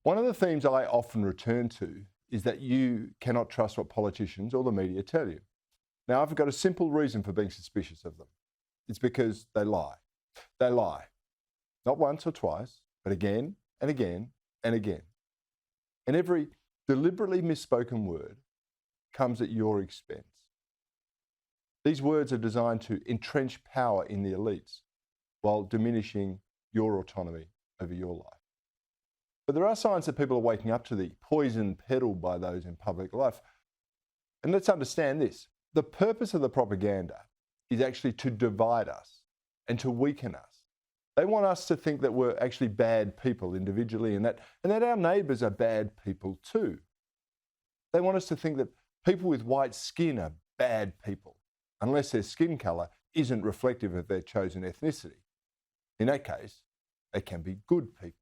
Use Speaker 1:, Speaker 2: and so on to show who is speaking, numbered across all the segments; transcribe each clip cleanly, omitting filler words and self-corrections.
Speaker 1: One of the themes I often return to is that you cannot trust what politicians or the media tell you. Now, I've got a simple reason for being suspicious of them. It's because they lie. They lie. Not once or twice, but again and again and again. And every deliberately misspoken word comes at your expense. These words are designed to entrench power in the elites while diminishing your autonomy over your life. But there are signs that people are waking up to the poison peddled by those in public life. And let's understand this. The purpose of the propaganda is actually to divide us and to weaken us. They want us to think that we're actually bad people individually and that our neighbours are bad people too. They want us to think that people with white skin are bad people, unless their skin colour isn't reflective of their chosen ethnicity. In that case, they can be good people.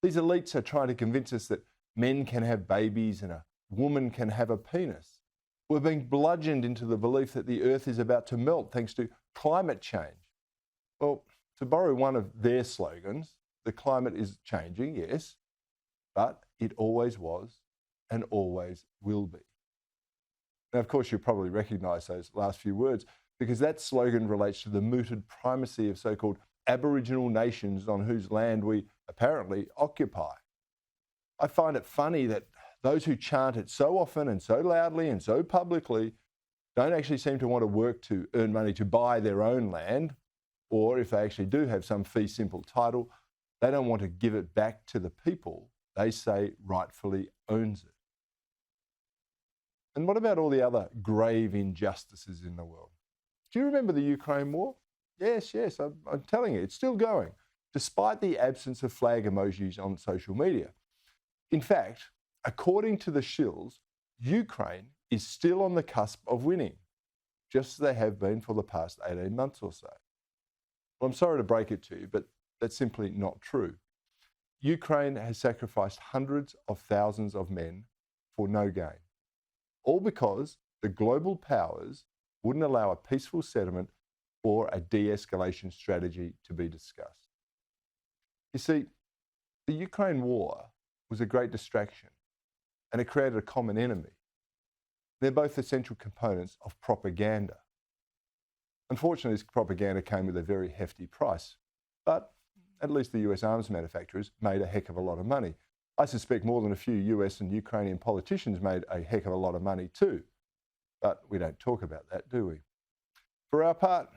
Speaker 1: These elites are trying to convince us that men can have babies and a woman can have a penis. We're being bludgeoned into the belief that the earth is about to melt thanks to climate change. Well, to borrow one of their slogans, the climate is changing, yes, but it always was and always will be. Now, of course, you'll probably recognise those last few words because that slogan relates to the mooted primacy of so-called Aboriginal nations on whose land we apparently occupy. I find it funny that those who chant it so often and so loudly and so publicly don't actually seem to want to work to earn money to buy their own land, or if they actually do have some fee simple title, they don't want to give it back to the people they say rightfully owns it. And what about all the other grave injustices in the world? Do you remember the Ukraine war? Yes, I'm telling you, it's still going, despite the absence of flag emojis on social media. In fact, according to the shills, Ukraine is still on the cusp of winning, just as they have been for the past 18 months or so. Well, I'm sorry to break it to you, but that's simply not true. Ukraine has sacrificed hundreds of thousands of men for no gain, all because the global powers wouldn't allow a peaceful settlement or a de-escalation strategy to be discussed. You see, the Ukraine war was a great distraction and it created a common enemy. They're both essential components of propaganda. Unfortunately, this propaganda came with a very hefty price, but at least the US arms manufacturers made a heck of a lot of money. I suspect more than a few US and Ukrainian politicians made a heck of a lot of money too, but we don't talk about that, do we? For our part,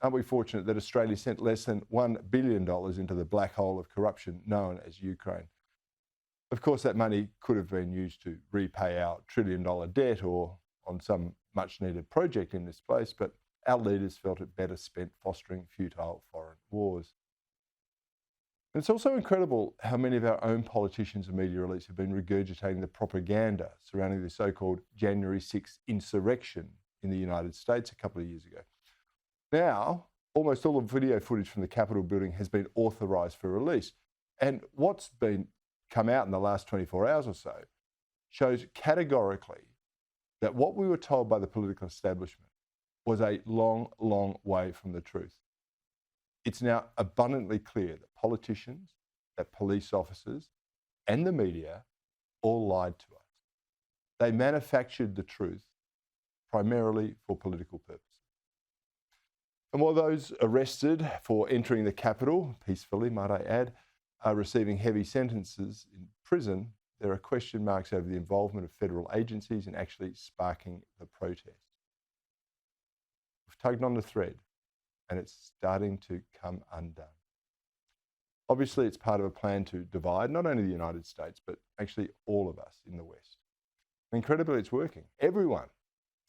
Speaker 1: aren't we fortunate that Australia sent less than $1 billion into the black hole of corruption known as Ukraine? Of course, that money could have been used to repay our trillion-dollar debt or on some much-needed project in this place, but our leaders felt it better spent fostering futile foreign wars. And it's also incredible how many of our own politicians and media elites have been regurgitating the propaganda surrounding the so-called January 6th insurrection in the United States a couple of years ago. Now, almost all the video footage from the Capitol building has been authorised for release. And what's been come out in the last 24 hours or so shows categorically that what we were told by the political establishment was a long, long way from the truth. It's now abundantly clear that politicians, that police officers, and the media all lied to us. They manufactured the truth primarily for political purposes. And while those arrested for entering the Capitol, peacefully might I add, are receiving heavy sentences in prison, there are question marks over the involvement of federal agencies in actually sparking the protest. We've tugged on the thread and it's starting to come undone. Obviously, it's part of a plan to divide not only the United States, but actually all of us in the West. Incredibly, it's working. Everyone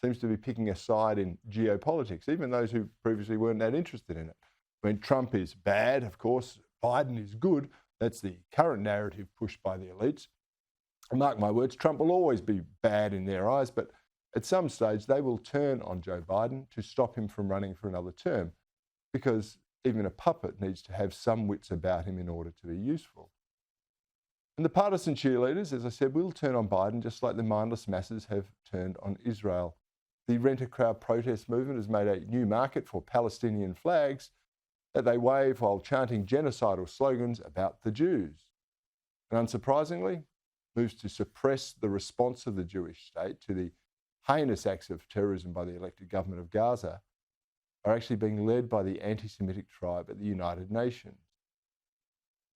Speaker 1: seems to be picking a side in geopolitics, even those who previously weren't that interested in it. I mean, Trump is bad, of course. Biden is good. That's the current narrative pushed by the elites. Mark my words, Trump will always be bad in their eyes, but at some stage they will turn on Joe Biden to stop him from running for another term, because even a puppet needs to have some wits about him in order to be useful. And the partisan cheerleaders, as I said, will turn on Biden just like the mindless masses have turned on Israel. The rent-a-crowd protest movement has made a new market for Palestinian flags that they wave while chanting genocidal slogans about the Jews. And unsurprisingly, moves to suppress the response of the Jewish state to the heinous acts of terrorism by the elected government of Gaza are actually being led by the anti-Semitic tribe at the United Nations.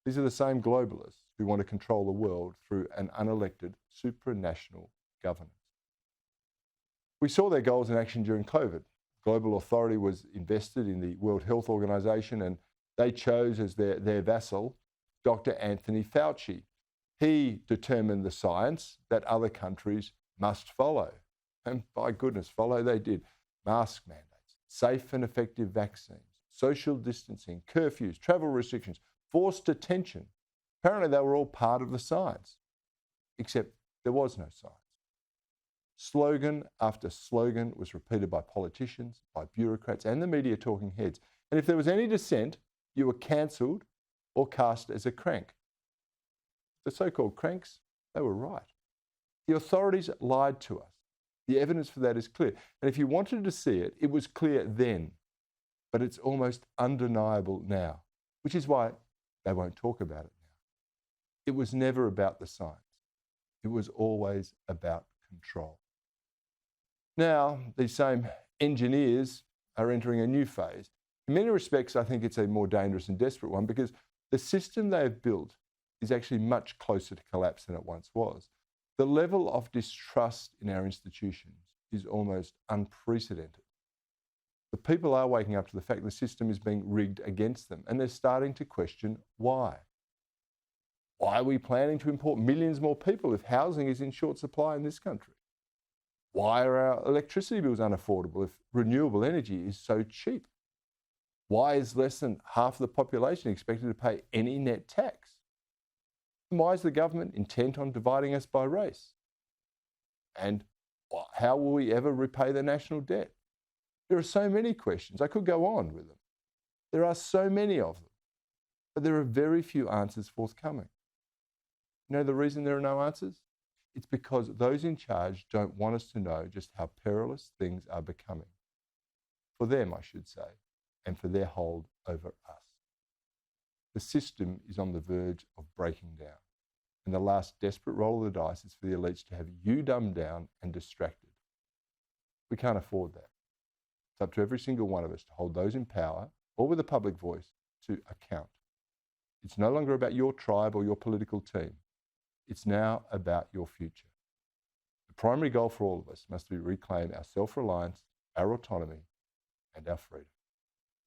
Speaker 1: These are the same globalists who want to control the world through an unelected supra-national governance. We saw their goals in action during COVID. Global authority was invested in the World Health Organization, and they chose as their vassal Dr. Anthony Fauci. He determined the science that other countries must follow. And by goodness, follow they did. Mask mandates, safe and effective vaccines, social distancing, curfews, travel restrictions, forced detention. Apparently they were all part of the science, except there was no science. Slogan after slogan was repeated by politicians, by bureaucrats and the media talking heads. And if there was any dissent, you were cancelled or cast as a crank. The so-called cranks, they were right. The authorities lied to us. The evidence for that is clear. And if you wanted to see it, it was clear then, but it's almost undeniable now, which is why they won't talk about it now. It was never about the science. It was always about control. Now, these same engineers are entering a new phase. In many respects, I think it's a more dangerous and desperate one because the system they have built is actually much closer to collapse than it once was. The level of distrust in our institutions is almost unprecedented. The people are waking up to the fact the system is being rigged against them, and they're starting to question why. Why are we planning to import millions more people if housing is in short supply in this country? Why are our electricity bills unaffordable if renewable energy is so cheap? Why is less than half the population expected to pay any net tax? And why is the government intent on dividing us by race? And how will we ever repay the national debt? There are so many questions. I could go on with them. There are so many of them, but there are very few answers forthcoming. You know the reason there are no answers? It's because those in charge don't want us to know just how perilous things are becoming. For them, I should say, and for their hold over us. The system is on the verge of breaking down, and the last desperate roll of the dice is for the elites to have you dumbed down and distracted. We can't afford that. It's up to every single one of us to hold those in power or with a public voice to account. It's no longer about your tribe or your political team. It's now about your future. The primary goal for all of us must be to reclaim our self-reliance, our autonomy, and our freedom.